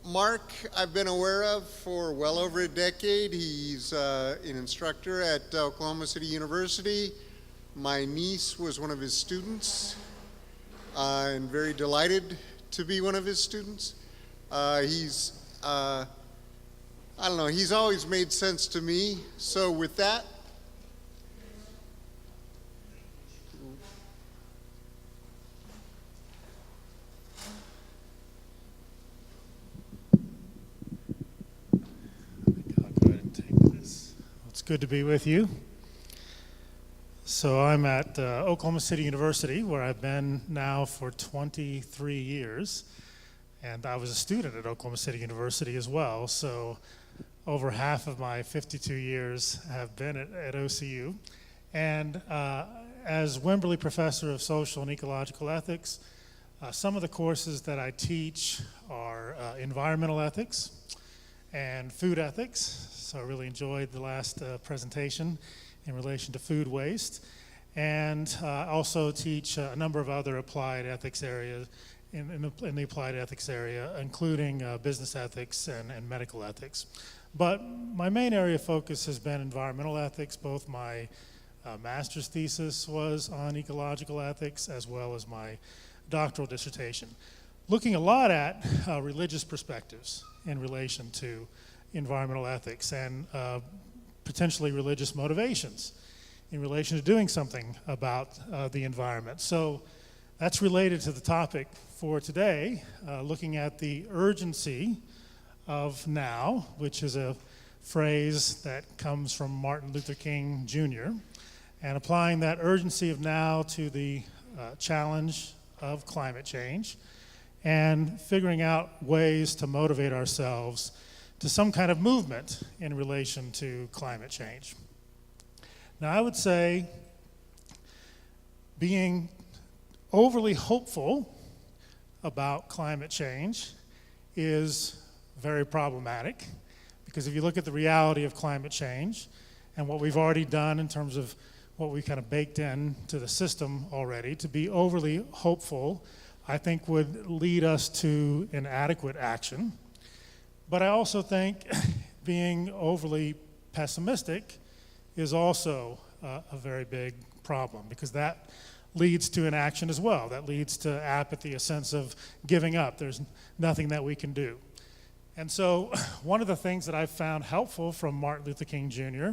Mark, I've been aware of for well over a decade. He's an instructor at Oklahoma City University. My niece was one of his students, and very delighted to be one of his students. I don't know, he's always made sense to me. So with that, It's good to be with you. So I'm at Oklahoma City University, where I've been now for 23 years. And I was a student at Oklahoma City University as well. So over half of my 52 years have been at OCU. And as Wimberly Professor of Social and Ecological Ethics, some of the courses that I teach are environmental ethics and food ethics. So I really enjoyed the last presentation in relation to food waste. And also teach a number of other applied ethics areas in the applied ethics area, including business ethics and medical ethics. But my main area of focus has been environmental ethics. Both my master's thesis was on ecological ethics, as well as my doctoral dissertation, looking a lot at religious perspectives in relation to environmental ethics and potentially religious motivations in relation to doing something about the environment. So that's related to the topic for today, looking at the urgency of now, which is a phrase that comes from Martin Luther King Jr., and applying that urgency of now to the challenge of climate change and figuring out ways to motivate ourselves to some kind of movement in relation to climate change. Now, I would say being overly hopeful about climate change is very problematic, because if you look at the reality of climate change and what we've already done in terms of what we kind of baked into the system already, to be overly hopeful, I think would lead us to inadequate action. But I also think being overly pessimistic is also a very big problem, because that leads to inaction as well. That leads to apathy, a sense of giving up. There's nothing that we can do. And so one of the things that I've found helpful from Martin Luther King Jr.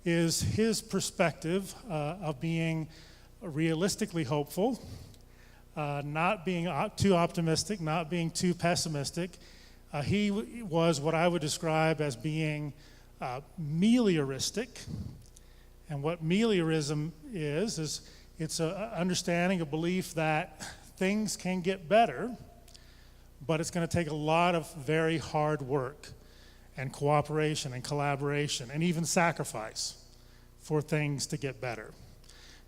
is his perspective of being realistically hopeful, not being too optimistic, not being too pessimistic. He was what I would describe as being melioristic. And what meliorism is it's an understanding, a belief that things can get better, but it's going to take a lot of very hard work and cooperation and collaboration and even sacrifice for things to get better.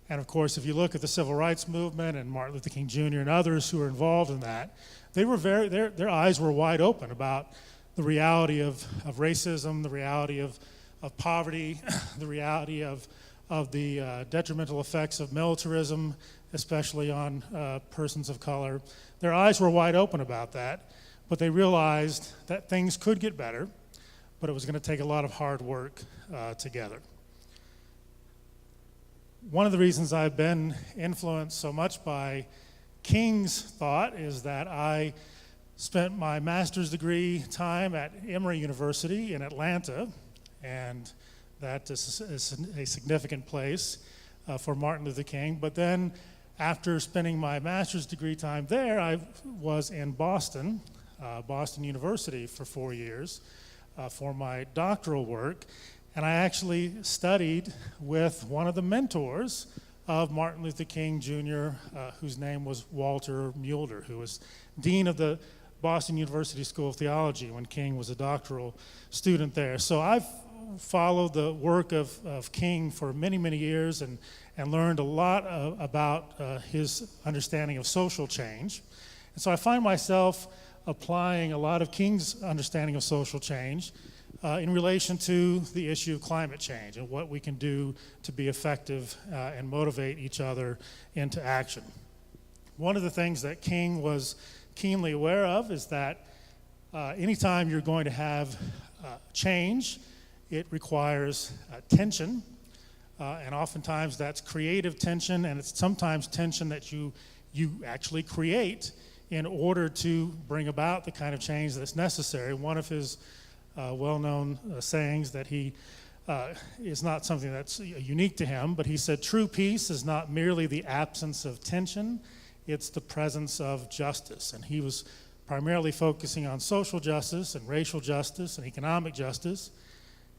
And of course, if you look at the civil rights movement and Martin Luther King Jr. and others who were involved in that, they were their eyes were wide open about the reality of racism, the reality of poverty, the reality of the detrimental effects of militarism, especially on persons of color. Their eyes were wide open about that, but they realized that things could get better, but it was going to take a lot of hard work together. One of the reasons I've been influenced so much by King's thought is that I spent my master's degree time at Emory University in Atlanta, and that is a significant place for Martin Luther King. But then after spending my master's degree time there, I was in Boston University for 4 years for my doctoral work. And I actually studied with one of the mentors of Martin Luther King Jr., whose name was Walter Mueller, who was dean of the Boston University School of Theology when King was a doctoral student there. So I've followed the work of King for many, many years and learned a lot about his understanding of social change. And so I find myself applying a lot of King's understanding of social change in relation to the issue of climate change and what we can do to be effective and motivate each other into action. One of the things that King was keenly aware of is that anytime you're going to have change, it requires tension, and oftentimes that's creative tension, and it's sometimes tension that you actually create in order to bring about the kind of change that's necessary. One of his well-known sayings that he is not something that's unique to him, but he said, "True peace is not merely the absence of tension, it's the presence of justice." And he was primarily focusing on social justice and racial justice and economic justice.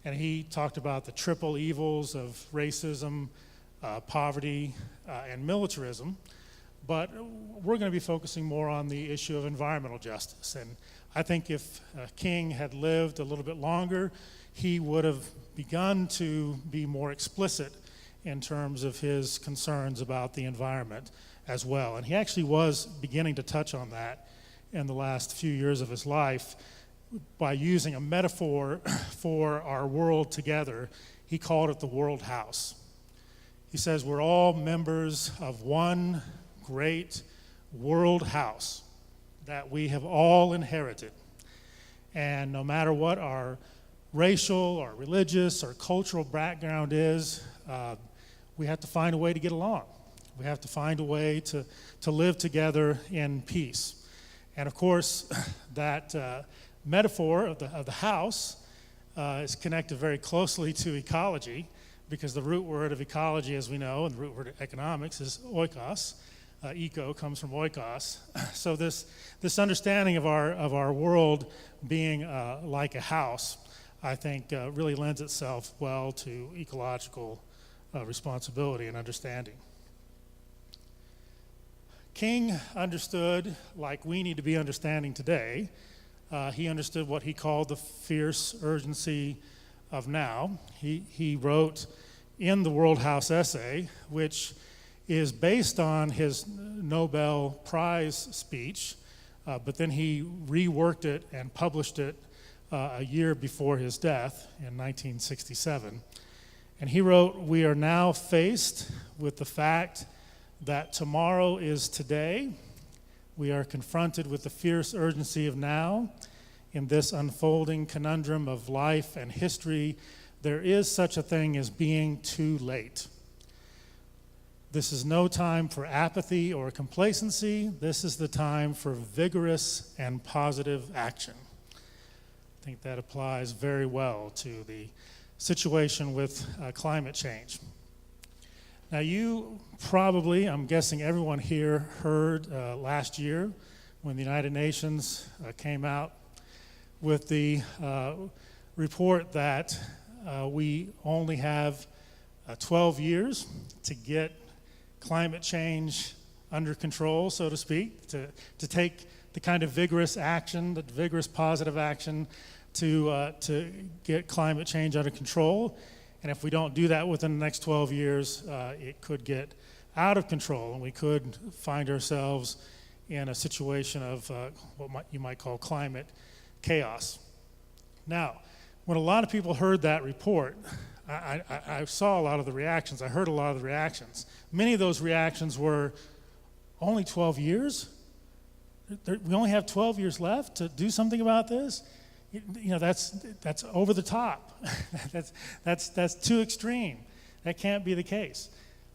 And he talked about the triple evils of racism, poverty, and militarism. But we're going to be focusing more on the issue of environmental justice. And I think if King had lived a little bit longer, he would have begun to be more explicit in terms of his concerns about the environment as well. And he actually was beginning to touch on that in the last few years of his life by using a metaphor for our world together. He called it the world house. He says we're all members of one great world house that we have all inherited. And no matter what our racial or religious or cultural background is, we have to find a way to get along. We have to find a way to live together in peace. And of course, that metaphor of the house is connected very closely to ecology, because the root word of ecology, as we know, and the root word of economics is oikos. Eco comes from oikos. So this understanding of our world being like a house, I think, really lends itself well to ecological responsibility and understanding. King understood, like we need to be understanding today, he understood what he called the fierce urgency of now. He wrote in the World House essay, which is based on his Nobel Prize speech, but then he reworked it and published it a year before his death in 1967. And he wrote, "We are now faced with the fact that tomorrow is today. We are confronted with the fierce urgency of now. In this unfolding conundrum of life and history, there is such a thing as being too late. This is no time for apathy or complacency. This is the time for vigorous and positive action." I think that applies very well to the situation with climate change. Now, you probably, I'm guessing everyone here heard last year when the United Nations came out with the report that we only have 12 years to get climate change under control, so to speak, to take the kind of vigorous action, the vigorous positive action to get climate change under control. And if we don't do that within the next 12 years, it could get out of control, and we could find ourselves in a situation of what you might call climate chaos. Now, when a lot of people heard that report, I saw a lot of the reactions. I heard a lot of the reactions. Many of those reactions were, only 12 years? We only have 12 years left to do something about this? You know, that's over the top. that's too extreme. That can't be the case.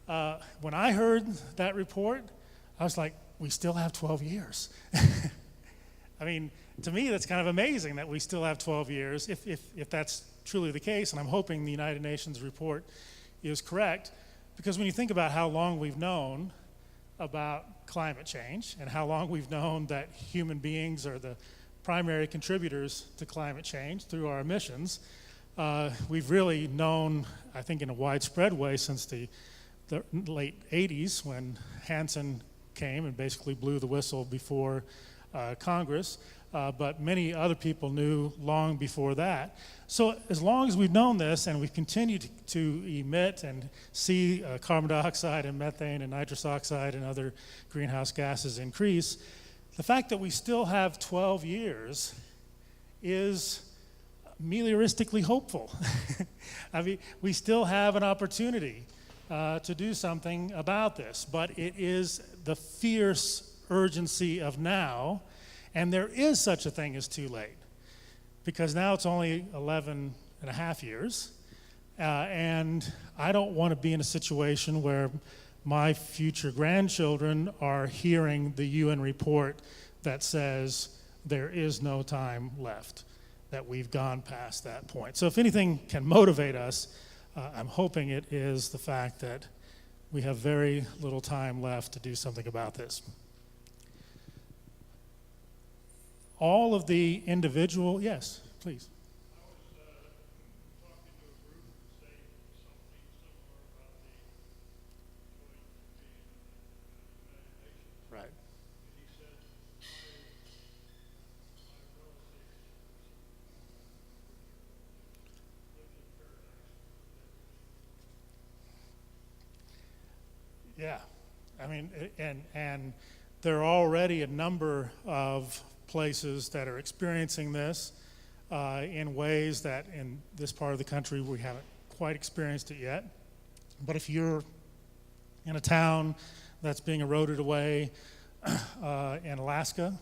When I heard that report, I was like, we still have 12 years. I mean, to me, that's kind of amazing that we still have 12 years, if that's truly the case, and I'm hoping the United Nations report is correct, because when you think about how long we've known about climate change and how long we've known that human beings are the primary contributors to climate change through our emissions, we've really known, I think, in a widespread way since the late 80s when Hansen came and basically blew the whistle before Congress, but many other people knew long before that. So as long as we've known this and we've continued to emit and see carbon dioxide and methane and nitrous oxide and other greenhouse gases increase, the fact that we still have 12 years is melioristically hopeful. I mean, we still have an opportunity to do something about this, but it is the fierce urgency of now, And there is such a thing as too late, because now it's only 11 and a half years, and I don't want to be in a situation where my future grandchildren are hearing the UN report that says there is no time left, that we've gone past that point. So if anything can motivate us, I'm hoping it is the fact that we have very little time left to do something about this. All of the individual, yes, please. Right. Yeah, I mean, and there are already a number of places that are experiencing this in ways that in this part of the country we haven't quite experienced it yet. But if you're in a town that's being eroded away in Alaska,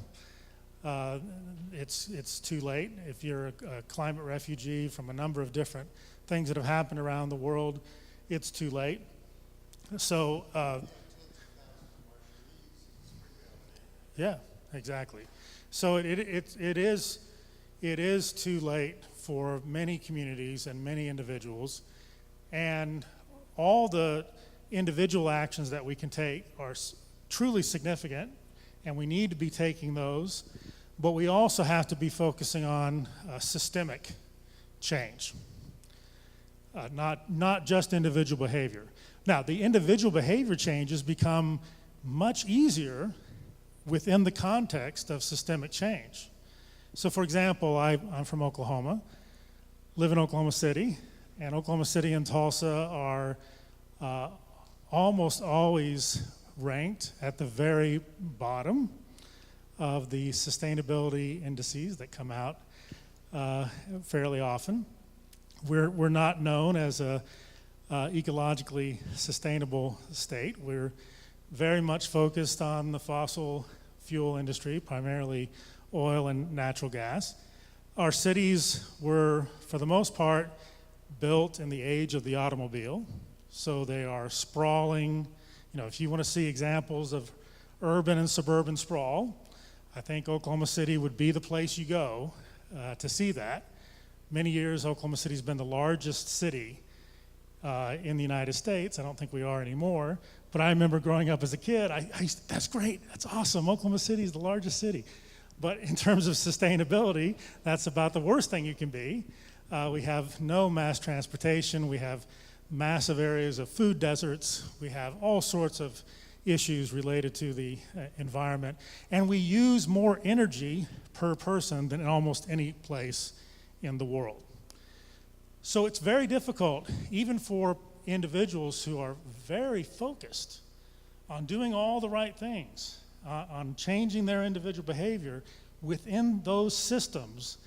it's too late. If you're a climate refugee from a number of different things that have happened around the world, it's too late. So, yeah, exactly. So it is too late for many communities and many individuals, and all the individual actions that we can take are truly significant, and we need to be taking those, but we also have to be focusing on systemic change, not just individual behavior. Now, the individual behavior changes become much easier within the context of systemic change. So, for example, I'm from Oklahoma, live in Oklahoma City, and Oklahoma City and Tulsa are almost always ranked at the very bottom of the sustainability indices that come out fairly often. We're not known as a ecologically sustainable state. We're very much focused on the fossil fuel industry, primarily oil and natural gas. Our cities were, for the most part, built in the age of the automobile, so they are sprawling. You know, if you want to see examples of urban and suburban sprawl, I think Oklahoma City would be the place you go to see that. Many years, Oklahoma City's been the largest city in the United States. I don't think we are anymore, but I remember growing up as a kid, that's great, that's awesome, Oklahoma City is the largest city. But in terms of sustainability, that's about the worst thing you can be. We have no mass transportation, we have massive areas of food deserts, we have all sorts of issues related to the environment, and we use more energy per person than in almost any place in the world. So it's very difficult, even for individuals who are very focused on doing all the right things, on changing their individual behavior within those systems,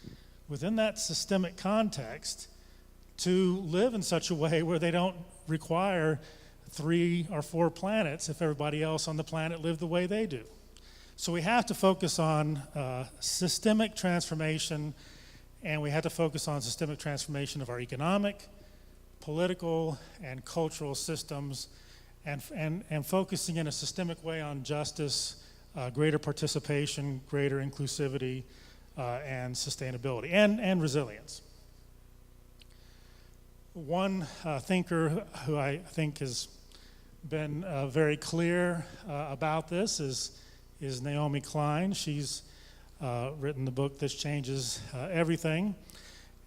within that systemic context, to live in such a way where they don't require 3 or 4 planets if everybody else on the planet lived the way they do. So we have to focus on systemic transformation, and we have to focus on systemic transformation of our economic, political, and cultural systems, and focusing in a systemic way on justice, greater participation, greater inclusivity, and sustainability, and resilience. One thinker who I think has been very clear about this is Naomi Klein. She's written the book This Changes Everything,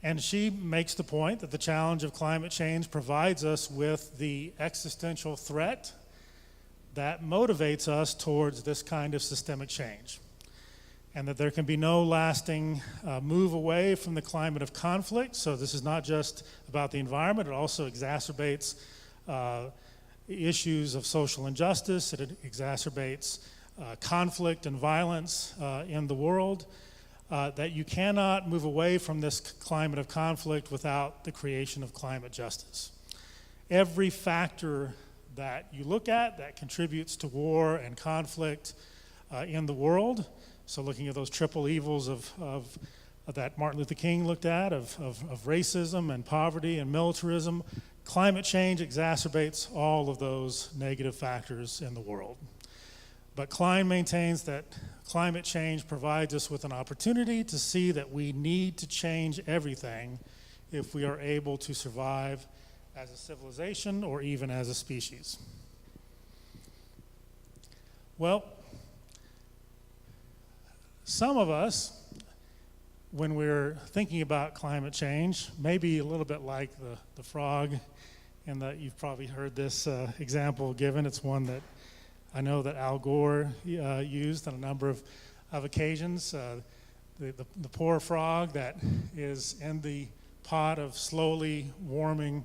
and she makes the point that the challenge of climate change provides us with the existential threat that motivates us towards this kind of systemic change, and that there can be no lasting move away from the climate of conflict. So this is not just about the environment, it also exacerbates issues of social injustice, it exacerbates conflict and violence in the world, that you cannot move away from this climate of conflict without the creation of climate justice. Every factor that you look at that contributes to war and conflict in the world So looking at those triple evils of that Martin Luther King looked at, of racism and poverty and militarism, climate change exacerbates all of those negative factors in the world. But Klein maintains that climate change provides us with an opportunity to see that we need to change everything if we are able to survive as a civilization or even as a species. Well, some of us, when we're thinking about climate change, maybe a little bit like the frog, and that you've probably heard this example given. It's one that I know that Al Gore used on a number of occasions. The poor frog that is in the pot of slowly warming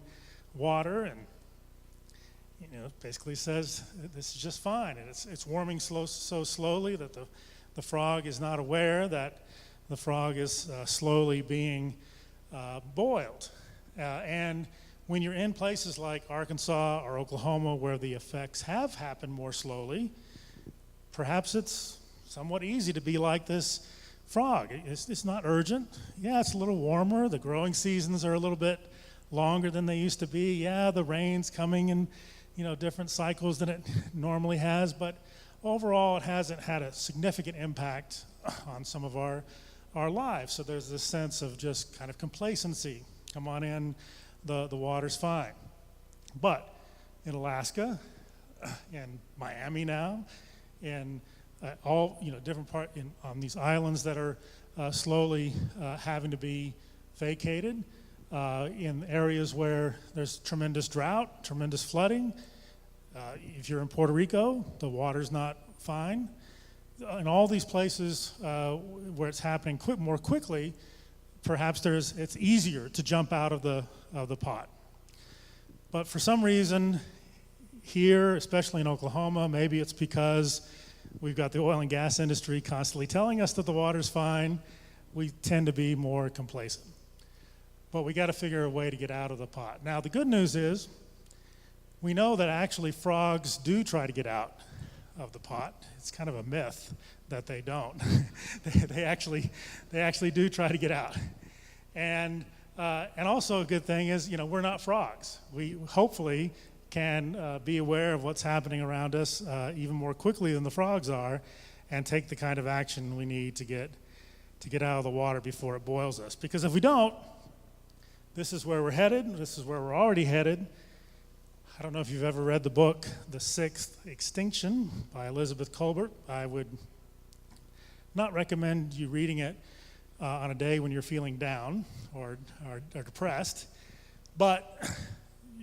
water, and basically says this is just fine, and it's warming so slowly that the frog is not aware that the frog is slowly being boiled. And when you're in places like Arkansas or Oklahoma where the effects have happened more slowly, perhaps it's somewhat easy to be like this frog. It's not urgent. Yeah, it's a little warmer. The growing seasons are a little bit longer than they used to be. Yeah, the rain's coming in different cycles than it normally has, but overall it hasn't had a significant impact on some of our lives. So there's this sense of just kind of complacency. Come on in, the water's fine. But in Alaska, in Miami now, in all different on these islands that are slowly having to be vacated, in areas where there's tremendous drought, tremendous flooding. If you're in Puerto Rico, the water's not fine. In all these places where it's happening more quickly, perhaps it's easier to jump out of the pot. But for some reason, here, especially in Oklahoma, maybe it's because we've got the oil and gas industry constantly telling us that the water's fine, we tend to be more complacent. But we got to figure a way to get out of the pot. Now, the good news is, we know that actually frogs do try to get out of the pot. It's kind of a myth that they don't. they actually do try to get out. And also a good thing is, we're not frogs. We hopefully can be aware of what's happening around us even more quickly than the frogs are, and take the kind of action we need to get out of the water before it boils us. Because if we don't, this is where we're headed. This is where we're already headed. I don't know if you've ever read the book, The Sixth Extinction by Elizabeth Kolbert. I would not recommend you reading it on a day when you're feeling down or depressed. But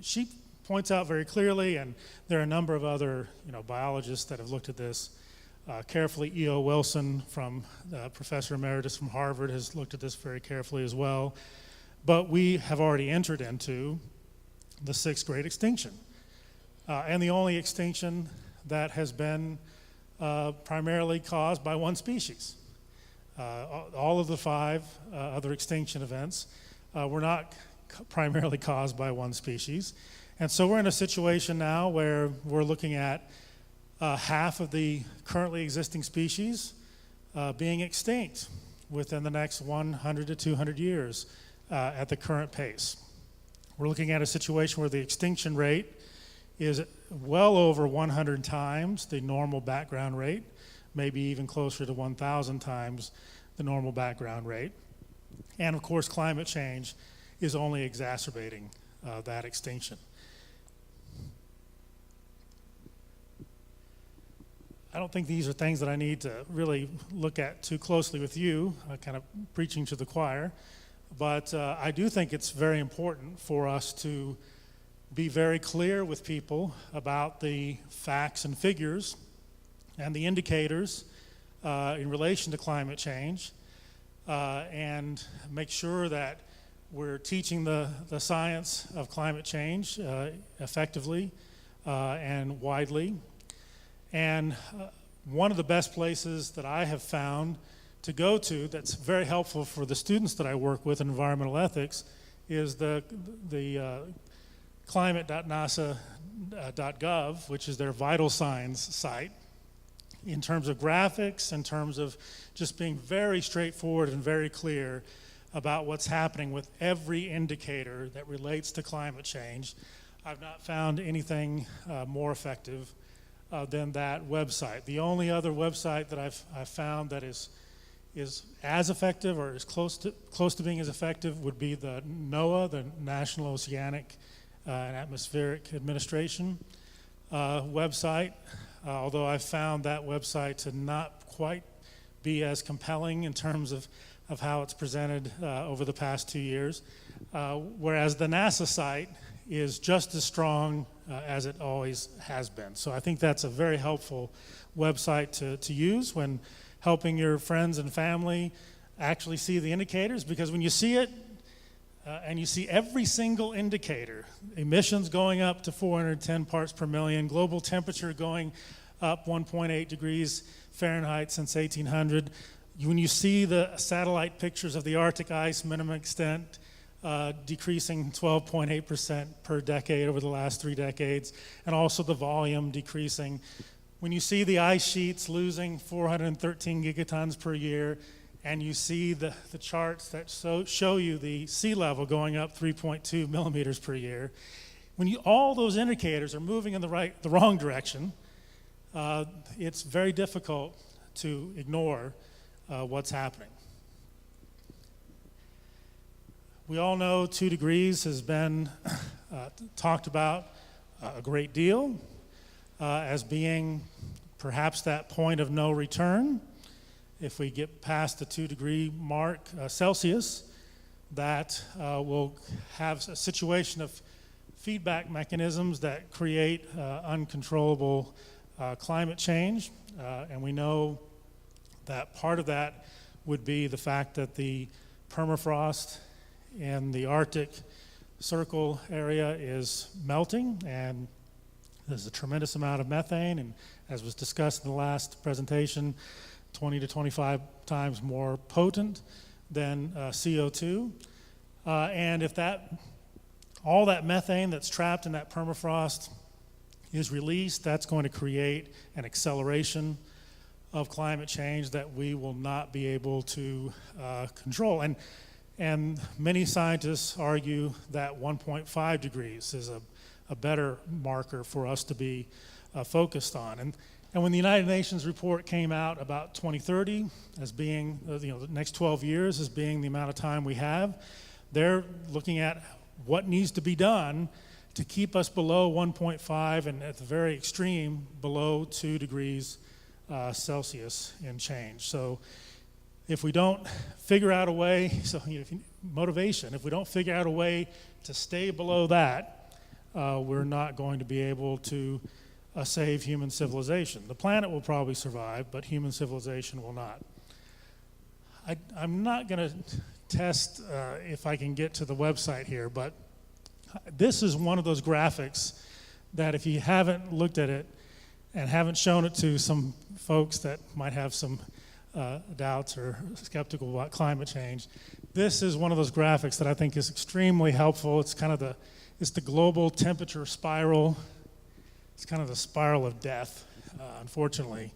she points out very clearly, and there are a number of other biologists that have looked at this carefully. E.O. Wilson, Professor Emeritus from Harvard, has looked at this very carefully as well. But we have already entered into the sixth great extinction, and the only extinction that has been primarily caused by one species. All of the five other extinction events were not primarily caused by one species. And so we're in a situation now where we're looking at half of the currently existing species being extinct within the next 100 to 200 years at the current pace. We're looking at a situation where the extinction rate is well over 100 times the normal background rate, maybe even closer to 1,000 times the normal background rate. And of course, climate change is only exacerbating that extinction. I don't think these are things that I need to really look at too closely with you, kind of preaching to the choir. But I do think it's very important for us to be very clear with people about the facts and figures and the indicators in relation to climate change, and make sure that we're teaching the science of climate change effectively and widely. And one of the best places that I have found to go to that's very helpful for the students that I work with in environmental ethics is the climate.nasa.gov, which is their vital signs site. in terms of graphics, in terms of just being very straightforward and very clear about what's happening with every indicator that relates to climate change. I've not found anything more effective than that website. The only other website that I've found that is as effective or is close to being as effective would be the NOAA, the National Oceanic and Atmospheric Administration website, although I've found that website to not quite be as compelling in terms of how it's presented over the past 2 years, whereas the NASA site is just as strong as it always has been. So I think that's a very helpful website to use when helping your friends and family actually see the indicators, because when you see it and you see every single indicator, emissions going up to 410 parts per million, global temperature going up 1.8 degrees Fahrenheit since 1800, when you see the satellite pictures of the Arctic ice minimum extent decreasing 12.8% per decade over the last 3 decades, and also the volume decreasing. When you see the ice sheets losing 413 gigatons per year, and you see the charts that show you the sea level going up 3.2 millimeters per year, when all those indicators are moving in the wrong direction, it's very difficult to ignore what's happening. We all know 2 degrees has been talked about a great deal as being perhaps that point of no return. If we get past the 2 degree mark Celsius, that will have a situation of feedback mechanisms that create uncontrollable climate change. And we know that part of that would be the fact that the permafrost in the Arctic Circle area is melting, and there's a tremendous amount of methane, and as was discussed in the last presentation, 20 to 25 times more potent than CO2. And if all that methane that's trapped in that permafrost is released, that's going to create an acceleration of climate change that we will not be able to control. And many scientists argue that 1.5 degrees is a better marker for us to be focused on. And when the United Nations report came out about 2030 as being, the next 12 years as being the amount of time we have, they're looking at what needs to be done to keep us below 1.5 and at the very extreme below 2 degrees Celsius in change. So if we don't figure out a way, motivation, if we don't figure out a way to stay below that, we're not going to be able to save human civilization. The planet will probably survive, but human civilization will not. I'm not going to test if I can get to the website here, but this is one of those graphics that if you haven't looked at it and haven't shown it to some folks that might have some doubts or skeptical about climate change, this is one of those graphics that I think is extremely helpful. It's kind of it's the global temperature spiral. It's kind of the spiral of death, unfortunately.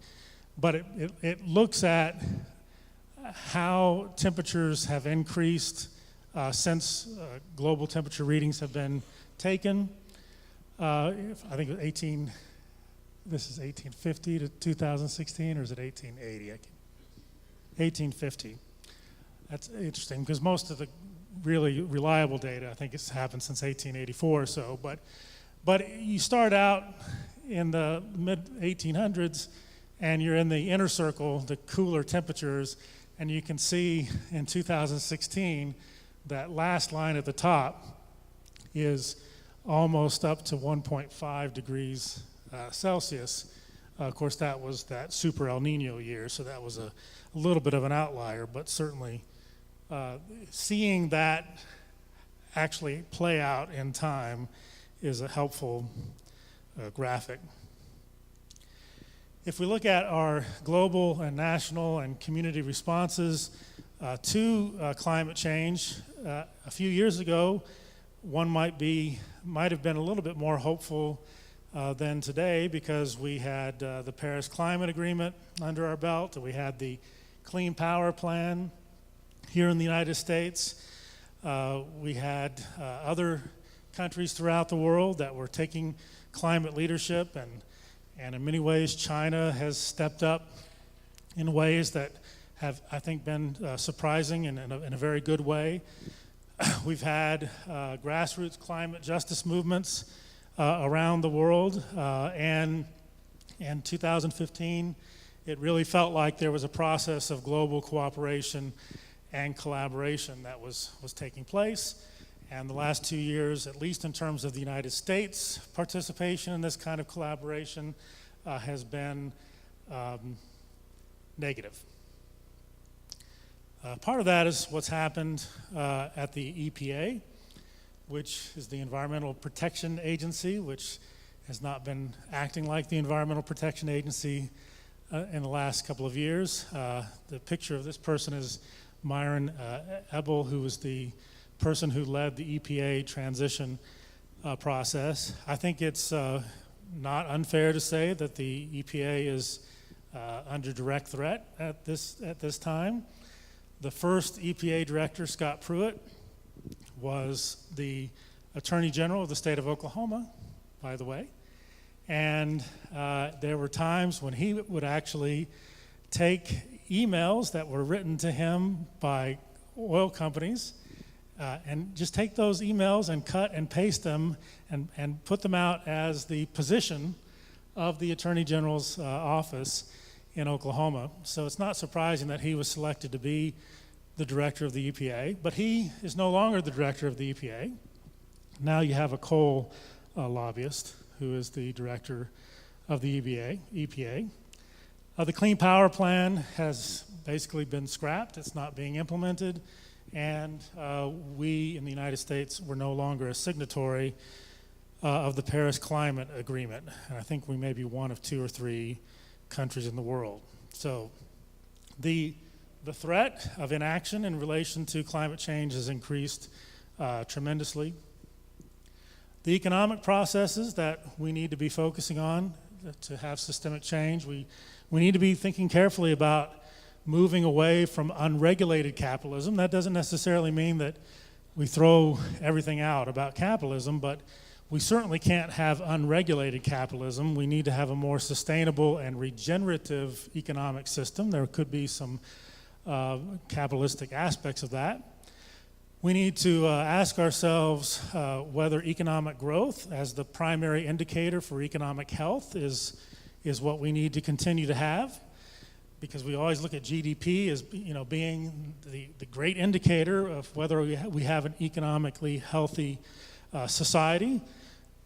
But it looks at how temperatures have increased since global temperature readings have been taken. I think this is 1850 to 2016, or is it 1880? 1850. That's interesting because most of the really reliable data, I think it's happened since 1884 or so. But you start out in the mid-1800s and you're in the inner circle, the cooler temperatures, and you can see in 2016 that last line at the top is almost up to 1.5 degrees Celsius. Of course, that was that super El Nino year, so that was a little bit of an outlier, but certainly seeing that actually play out in time is a helpful graphic. If we look at our global and national and community responses to climate change, a few years ago, one might have been a little bit more hopeful than today, because we had the Paris Climate Agreement under our belt, and we had the Clean Power Plan here in the United States. We had other countries throughout the world that were taking climate leadership, and in many ways China has stepped up in ways that have, I think, been surprising and in a very good way. We've had grassroots climate justice movements around the world, and in 2015 it really felt like there was a process of global cooperation and collaboration that was taking place. And the last 2 years, at least in terms of the United States participation in this kind of collaboration, has been negative. Part of that is what's happened at the EPA, which is the Environmental Protection Agency, which has not been acting like the Environmental Protection Agency in the last couple of years. The picture of this person is Myron Ebel, who was the person who led the EPA transition process. I think it's not unfair to say that the EPA is under direct threat at this time. The first EPA director, Scott Pruitt, was the Attorney General of the state of Oklahoma, by the way. And there were times when he would actually take emails that were written to him by oil companies and just take those emails and cut and paste them and put them out as the position of the Attorney General's office in Oklahoma. So it's not surprising that he was selected to be the director of the EPA, but he is no longer the director of the EPA. Now you have a coal lobbyist who is the director of the EPA. The Clean Power Plan has basically been scrapped. It's not being implemented, and we in the United States were no longer a signatory of the Paris Climate Agreement. And I think we may be one of 2 or 3 countries in the world. So the threat of inaction in relation to climate change has increased tremendously. The economic processes that we need to be focusing on to have systemic change, we need to be thinking carefully about moving away from unregulated capitalism. That doesn't necessarily mean that we throw everything out about capitalism, but we certainly can't have unregulated capitalism. We need to have a more sustainable and regenerative economic system. There could be some capitalistic aspects of that. We need to ask ourselves whether economic growth as the primary indicator for economic health is what we need to continue to have, because we always look at GDP as being the great indicator of whether we have an economically healthy society,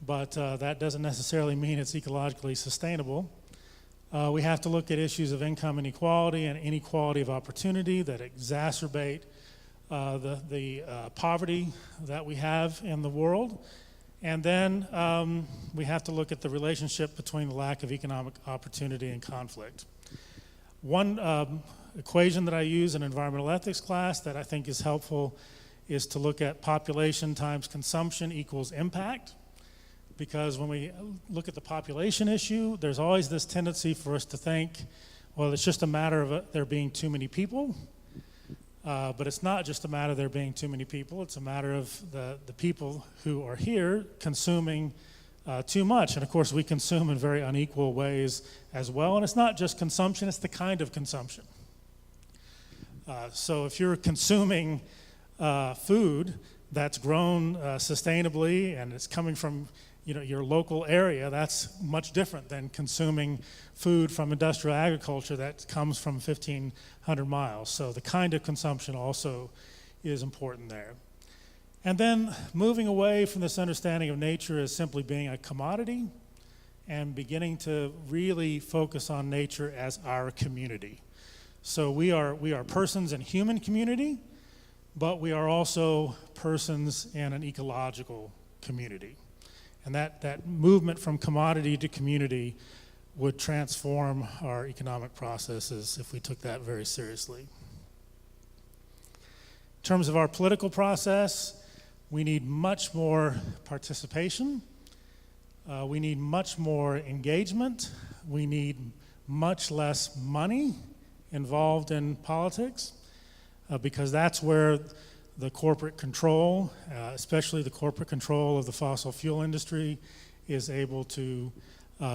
but that doesn't necessarily mean it's ecologically sustainable. We have to look at issues of income inequality and inequality of opportunity that exacerbate the poverty that we have in the world. And then we have to look at the relationship between the lack of economic opportunity and conflict. One equation that I use in environmental ethics class that I think is helpful is to look at population times consumption equals impact. Because when we look at the population issue, there's always this tendency for us to think, well, it's just a matter of there being too many people. But it's not just a matter of there being too many people. It's a matter of the people who are here consuming too much. And of course, we consume in very unequal ways as well. And it's not just consumption, it's the kind of consumption. So if you're consuming food that's grown sustainably and it's coming from your local area, that's much different than consuming food from industrial agriculture that comes from 1,500 miles. So the kind of consumption also is important there. And then moving away from this understanding of nature as simply being a commodity and beginning to really focus on nature as our community. So we are persons in human community, but we are also persons in an ecological community. And that movement from commodity to community would transform our economic processes if we took that very seriously. In terms of our political process, we need much more participation. We need much more engagement. We need much less money involved in politics, because that's where the corporate control, especially the corporate control of the fossil fuel industry, is able to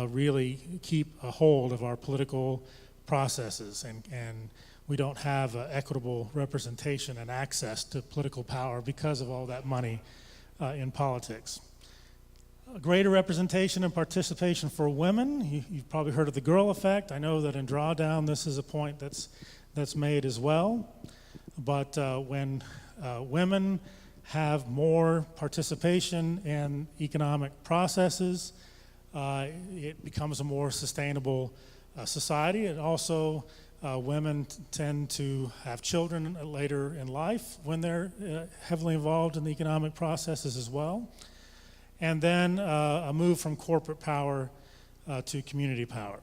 really keep a hold of our political processes, and we don't have equitable representation and access to political power because of all that money in politics. A greater representation and participation for women. You've probably heard of the girl effect. I know that in Drawdown this is a point that's made as well. But when women have more participation in economic processes, it becomes a more sustainable society. And also, women tend to have children later in life when they're heavily involved in the economic processes as well. And then a move from corporate power to community power.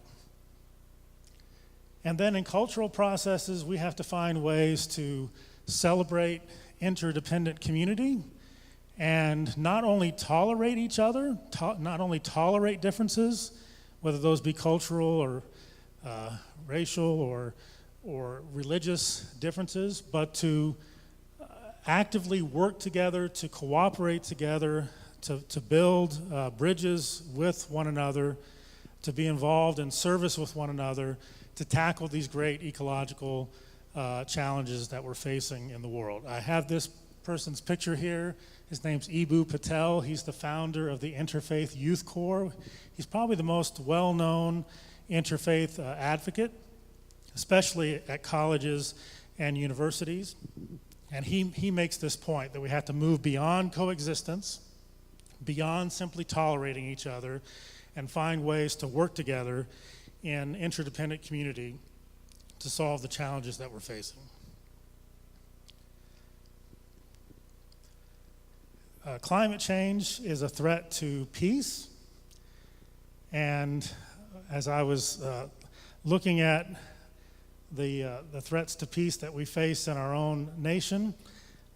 And then in cultural processes, we have to find ways to celebrate interdependent community and not only tolerate each other, not only tolerate differences, whether those be cultural or racial or religious differences, but to actively work together, to cooperate together, to build bridges with one another, to be involved in service with one another, to tackle these great ecological challenges that we're facing in the world. I have this person's picture here. His name's Eboo Patel. He's the founder of the Interfaith Youth Corps. He's probably the most well-known interfaith advocate, especially at colleges and universities. And he makes this point that we have to move beyond coexistence, beyond simply tolerating each other, and find ways to work together in interdependent community to solve the challenges that we're facing. Climate change is a threat to peace, and as I was looking at the threats to peace that we face in our own nation,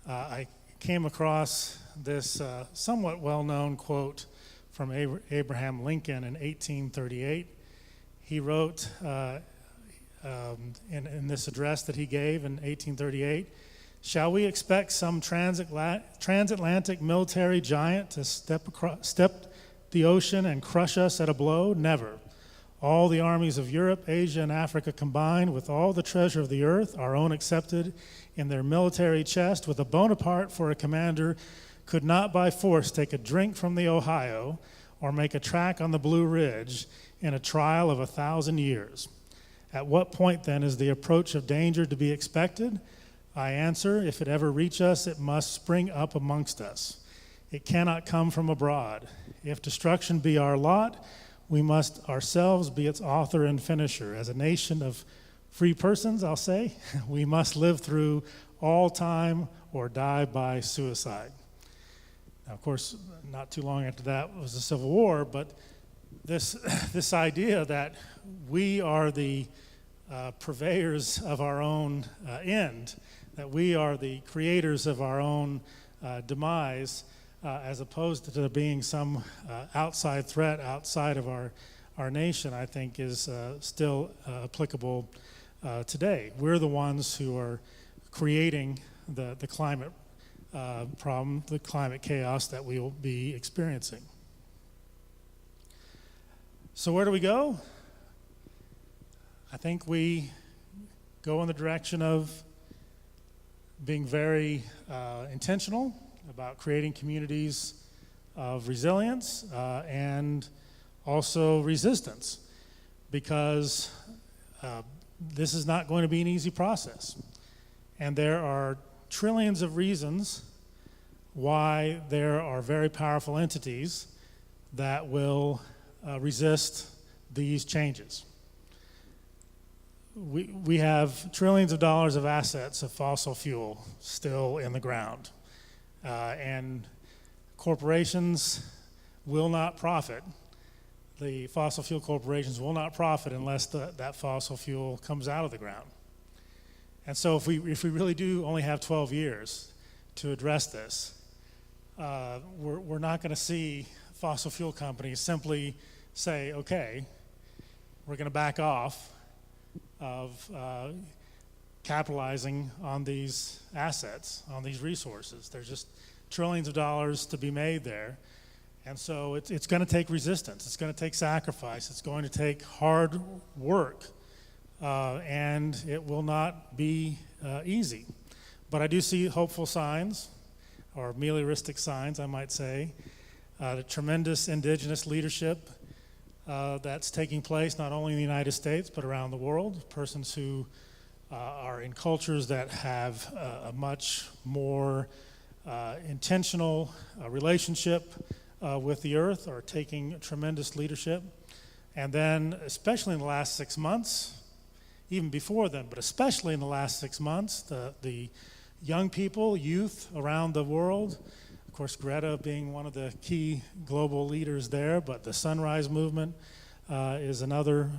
I came across this somewhat well-known quote from Abraham Lincoln in 1838. He wrote in this address that he gave in 1838, "Shall we expect some transatlantic military giant to step the ocean and crush us at a blow? Never. All the armies of Europe, Asia, and Africa combined, with all the treasure of the earth, our own accepted, in their military chest, with a Bonaparte for a commander, could not by force take a drink from the Ohio or make a track on the Blue Ridge in a trial of 1,000 years. At what point, then, is the approach of danger to be expected? I answer, if it ever reach us, it must spring up amongst us. It cannot come from abroad. If destruction be our lot, we must ourselves be its author and finisher. As a nation of free persons, I'll say, we must live through all time or die by suicide." Now, of course, not too long after that was the Civil War, but this idea that we are the purveyors of our own end, that we are the creators of our own demise, as opposed to there being some outside threat outside of our nation, I think is still applicable today. We're the ones who are creating the climate problem, the climate chaos that we will be experiencing. So where do we go? I think we go in the direction of being very intentional about creating communities of resilience and also resistance, because this is not going to be an easy process. And there are trillions of reasons why there are very powerful entities that will resist these changes. We have trillions of dollars of assets of fossil fuel still in the ground. And corporations will not profit. The fossil fuel corporations will not profit unless that fossil fuel comes out of the ground. And so if we really do only have 12 years to address this, we're not going to see fossil fuel companies simply say, okay, we're going to back off of capitalizing on these assets, on these resources. There's just trillions of dollars to be made there. And so it's going to take resistance. It's going to take sacrifice. It's going to take hard work. And it will not be easy. But I do see hopeful signs, or melioristic signs, I might say. The tremendous indigenous leadership that's taking place not only in the United States, but around the world. Persons who are in cultures that have a much more intentional relationship with the earth are taking tremendous leadership. And then, especially in the last 6 months, even before then, but especially in the last 6 months, the young people, youth around the world, of course, Greta being one of the key global leaders there, but the Sunrise Movement is another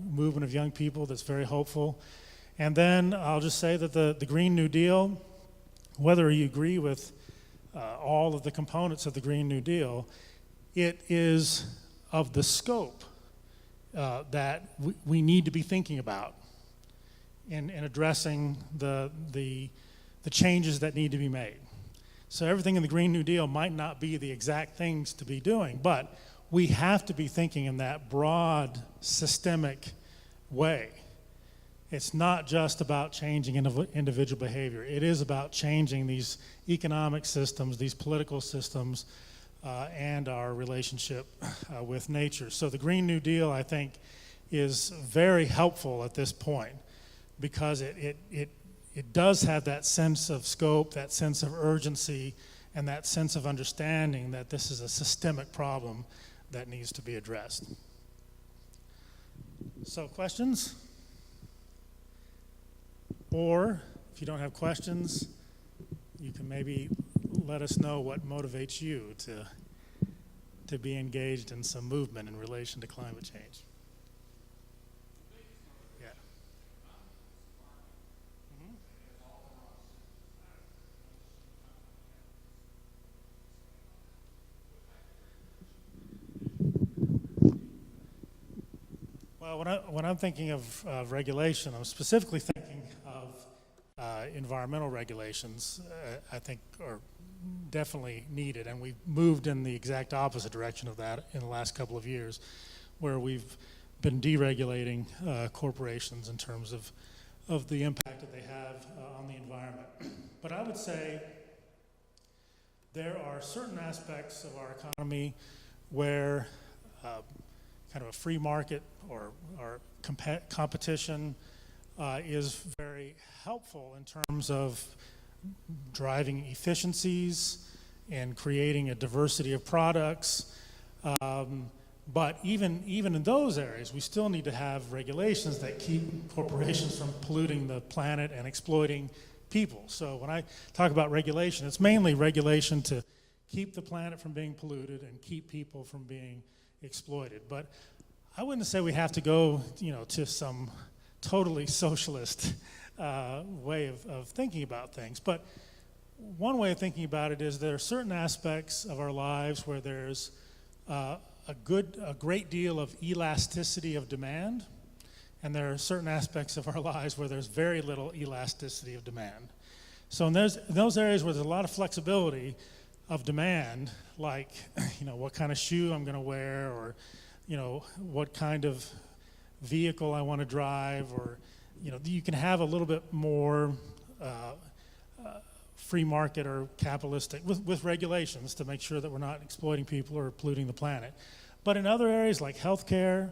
movement of young people that's very hopeful. And then I'll just say that the Green New Deal, whether you agree with all of the components of the Green New Deal, it is of the scope that we need to be thinking about in addressing the changes that need to be made. So everything in the Green New Deal might not be the exact things to be doing, but we have to be thinking in that broad, systemic way. It's not just about changing individual behavior. It is about changing these economic systems, these political systems, and our relationship with nature. So the Green New Deal, I think, is very helpful at this point because it does have that sense of scope, that sense of urgency, and that sense of understanding that this is a systemic problem that needs to be addressed. So questions? Or if you don't have questions, you can maybe let us know what motivates you to be engaged in some movement in relation to climate change. Yeah. Well, when I'm thinking of regulation, I'm specifically thinking of environmental regulations. I think are definitely needed, and we've moved in the exact opposite direction of that in the last couple of years, where we've been deregulating corporations in terms of the impact that they have on the environment. But I would say there are certain aspects of our economy where kind of a free market or competition is very helpful in terms of driving efficiencies and creating a diversity of products. But even in those areas, we still need to have regulations that keep corporations from polluting the planet and exploiting people. So when I talk about regulation, it's mainly regulation to keep the planet from being polluted and keep people from being exploited. But I wouldn't say we have to go, to some totally socialist way of thinking about things. But one way of thinking about it is there are certain aspects of our lives where there's a great deal of elasticity of demand, and there are certain aspects of our lives where there's very little elasticity of demand. So in those areas where there's a lot of flexibility of demand, like what kind of shoe I'm going to wear, or what kind of vehicle I want to drive, or you can have a little bit more free market or capitalistic with regulations to make sure that we're not exploiting people or polluting the planet. But in other areas like healthcare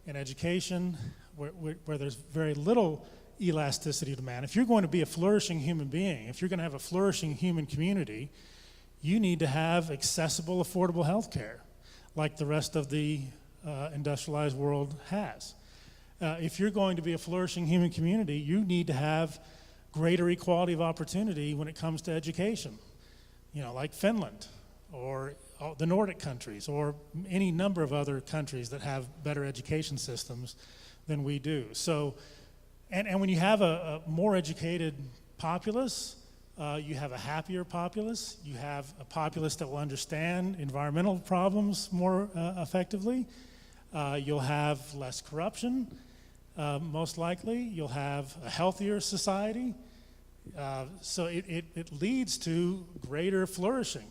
and education, where there's very little elasticity of demand, if you're going to be a flourishing human being, if you're going to have a flourishing human community, you need to have accessible, affordable healthcare like the rest of the industrialized world has. If you're going to be a flourishing human community, you need to have greater equality of opportunity when it comes to education, like Finland or the Nordic countries or any number of other countries that have better education systems than we do. So, and when you have a more educated populace, you have a happier populace. You have a populace that will understand environmental problems more effectively. You'll have less corruption, most likely. You'll have a healthier society. So it leads to greater flourishing.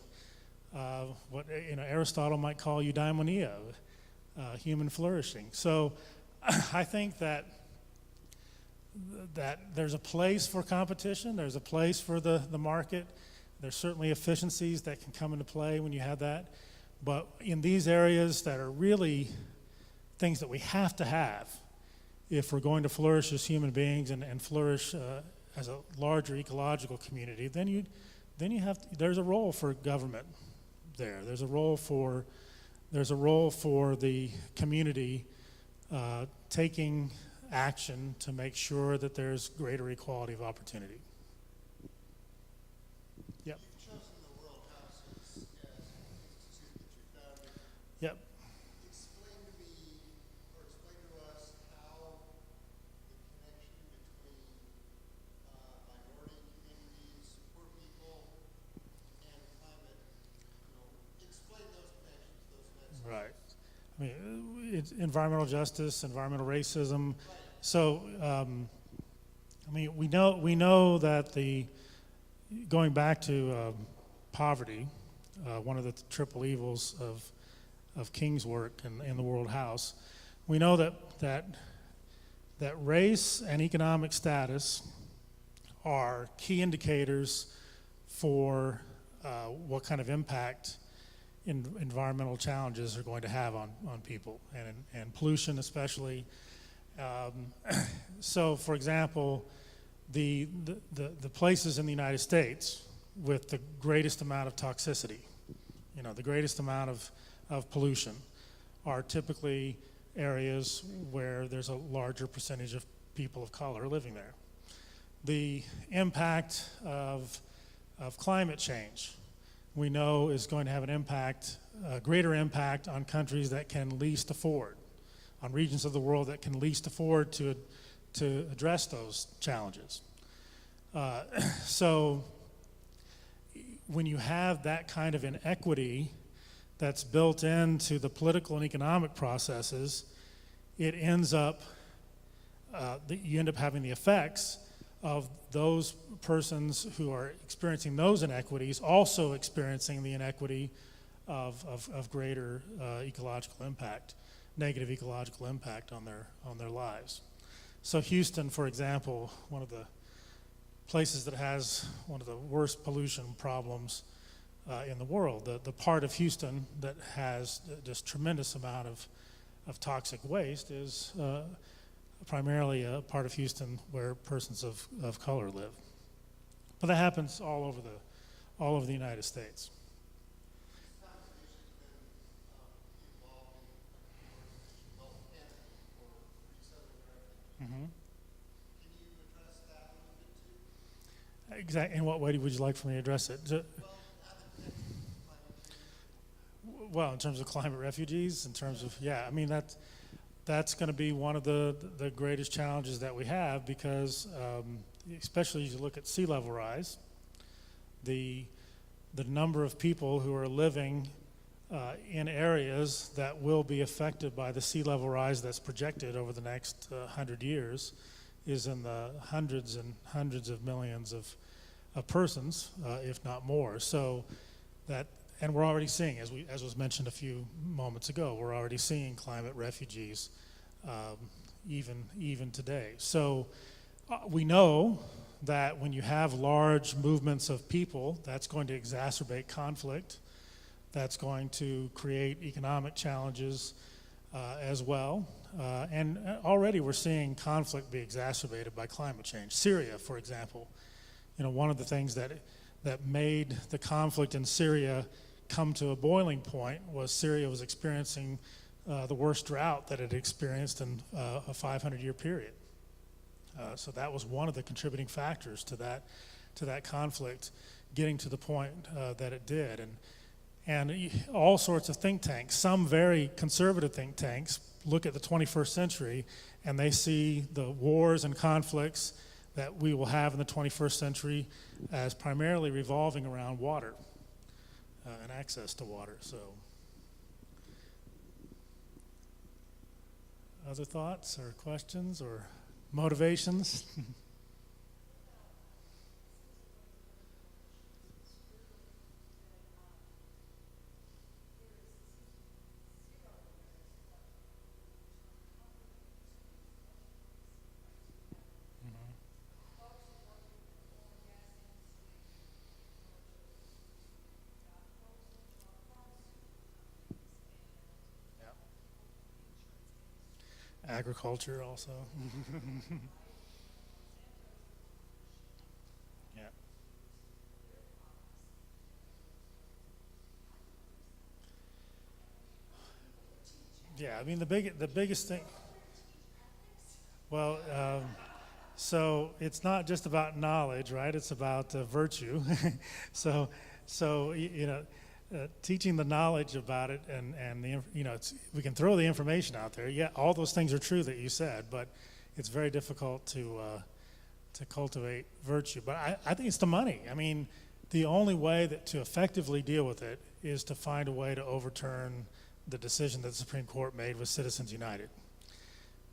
What Aristotle might call eudaimonia, human flourishing. So I think that there's a place for competition, there's a place for the market. There's certainly efficiencies that can come into play when you have that. But in these areas that are really things that we have to have if we're going to flourish as human beings and flourish as a larger ecological community, then there's a role for government there. There's a role for the community taking action to make sure that there's greater equality of opportunity. Yep. You've chosen the World House as the institute that you founded. Yep. Explain to me, or explain to us how the connection between minority communities, poor people, and climate, explain those connections, those connections. Right. I mean, it's environmental justice, environmental racism. So, I mean, we know that going back to poverty, one of the triple evils of King's work in the World House, we know that race and economic status are key indicators for what kind of impact environmental challenges are going to have on people, and pollution especially. So, for example, the places in the United States with the greatest amount of toxicity, the greatest amount of pollution, are typically areas where there's a larger percentage of people of color living there. The impact of climate change, we know, is going to have an impact, a greater impact on countries that can least afford, on regions of the world that can least afford to address those challenges. So when you have that kind of inequity that's built into the political and economic processes, it ends up, you end up having the effects of those persons who are experiencing those inequities also experiencing the inequity of greater ecological impact, negative ecological impact on their lives. So Houston, for example, one of the places that has one of the worst pollution problems in the world, the part of Houston that has this tremendous amount of toxic waste is primarily a part of Houston where persons of color live. But that happens all over the United States. Mm-hmm. Can you address that a little bit too? Exactly. In what way would you like for me to address it? Well, in terms of climate refugees, in terms of, I mean, that's going to be one of the greatest challenges that we have, because especially as you look at sea level rise, the number of people who are living in areas that will be affected by the sea level rise that's projected over the next 100 years is in the hundreds and hundreds of millions of persons, if not more. So and we're already seeing, as was mentioned a few moments ago, we're already seeing climate refugees even today. So we know that when you have large movements of people, that's going to exacerbate conflict. That's going to create economic challenges as well. And already we're seeing conflict be exacerbated by climate change. Syria, for example, one of the things that made the conflict in Syria come to a boiling point was Syria was experiencing the worst drought that it experienced in a 500-year period. So that was one of the contributing factors to that conflict getting to the point that it did. And all sorts of think tanks, some very conservative think tanks, look at the 21st century and they see the wars and conflicts that we will have in the 21st century as primarily revolving around water and access to water. So, other thoughts or questions or motivations? Agriculture also. Yeah. Yeah, I mean the biggest thing. Well, so it's not just about knowledge, right? It's about virtue. so, teaching the knowledge about it and we can throw the information out there. Yeah, all those things are true that you said, but it's very difficult to cultivate virtue. But I think it's the money. I mean, the only way to effectively deal with it is to find a way to overturn the decision that the Supreme Court made with Citizens United.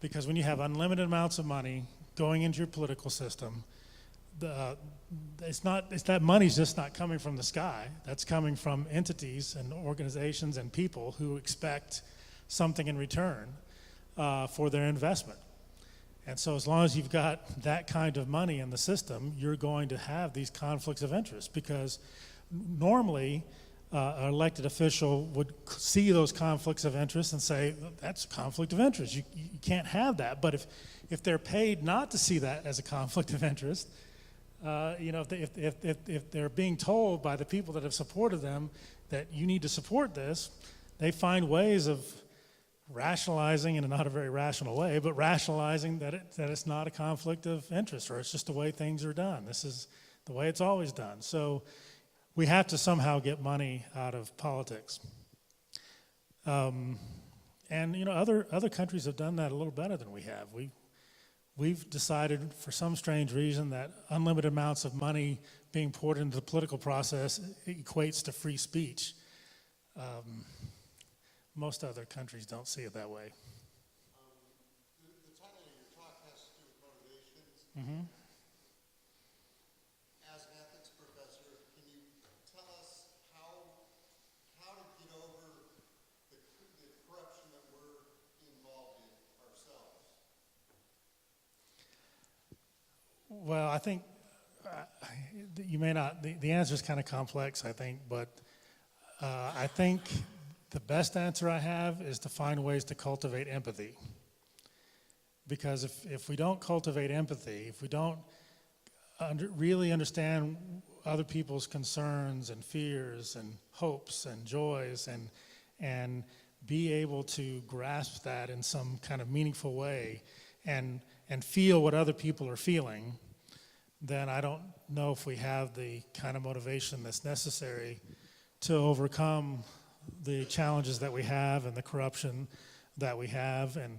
Because when you have unlimited amounts of money going into your political system, that money's just not coming from the sky. That's coming from entities and organizations and people who expect something in return for their investment. And so as long as you've got that kind of money in the system, you're going to have these conflicts of interest, because normally an elected official would see those conflicts of interest and say, that's a conflict of interest. You can't have that. But if they're paid not to see that as a conflict of interest, if they're being told by the people that have supported them that you need to support this, they find ways of rationalizing, in not a very rational way, but rationalizing that it's not a conflict of interest, or it's just the way things are done. This is the way it's always done. So we have to somehow get money out of politics. And other countries have done that a little better than we have. We've decided, for some strange reason, that unlimited amounts of money being poured into the political process equates to free speech. Most other countries don't see it that way. The title of your talk has to do with motivations. Mm-hmm. As an ethics professor, can you tell us how to get over the corruption that we're involved in ourselves? Well, I think you may not, the answer is kind of complex, I think, but I think the best answer I have is to find ways to cultivate empathy. Because if we don't cultivate empathy, if we don't really understand other people's concerns and fears and hopes and joys and be able to grasp that in some kind of meaningful way and feel what other people are feeling, then I don't know if we have the kind of motivation that's necessary to overcome the challenges that we have and the corruption that we have. And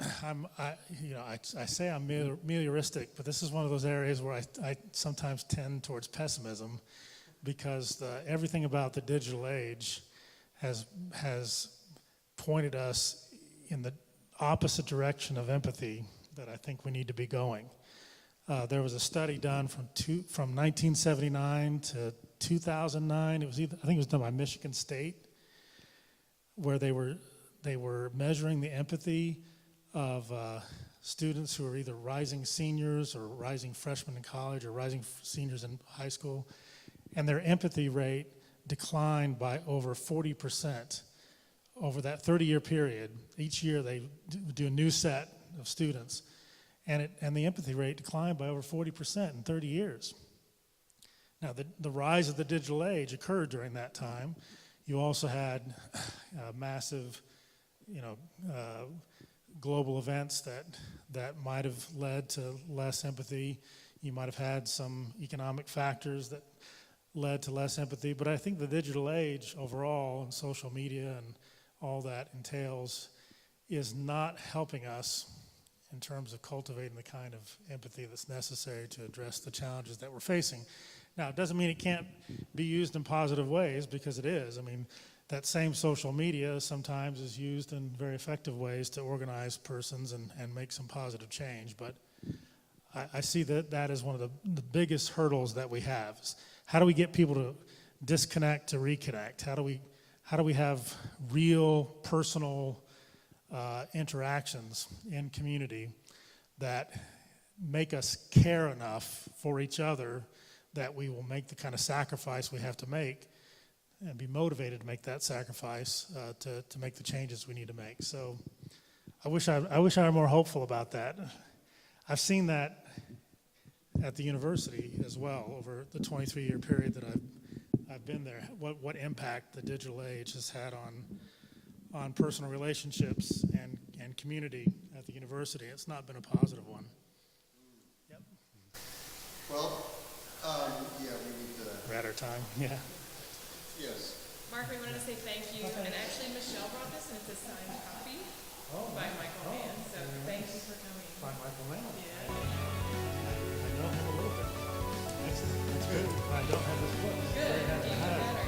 I say I'm melioristic, but this is one of those areas where I sometimes tend towards pessimism, because everything about the digital age has pointed us in the opposite direction of empathy that I think we need to be going. There was a study done from 1979 to 2009. I think it was done by Michigan State, where they were measuring the empathy of students who are either rising seniors or rising freshmen in college or rising seniors in high school, and their empathy rate declined by over 40% over that 30-year period. Each year they do a new set of students, and the empathy rate declined by over 40% in 30 years. Now, the rise of the digital age occurred during that time. You also had massive, global events that might have led to less empathy. You might have had some economic factors that led to less empathy. But I think the digital age overall, and social media and all that entails, is not helping us in terms of cultivating the kind of empathy that's necessary to address the challenges that we're facing. Now, it doesn't mean it can't be used in positive ways, because it is. I mean, that same social media sometimes is used in very effective ways to organize persons and make some positive change. But I see that as one of the biggest hurdles that we have. Is how do we get people to disconnect to reconnect? How do we have real personal interactions in community that make us care enough for each other that we will make the kind of sacrifice we have to make and be motivated to make that sacrifice to make the changes we need to make. So I wish I were more hopeful about that. I've seen that at the university as well over the 23-year period that I've been there. What impact the digital age has had on personal relationships and community at the university. It's not been a positive one. Yep. Well, yeah, we need to. We're at our time. Yeah. Yes. Mark, we wanted to say thank you. And actually, Michelle brought this, and it's a signed copy by Michael Mann. So thank you for coming. By Michael Mann. Yeah. I know him a little bit. That's good. I don't have his book. Good. Even better.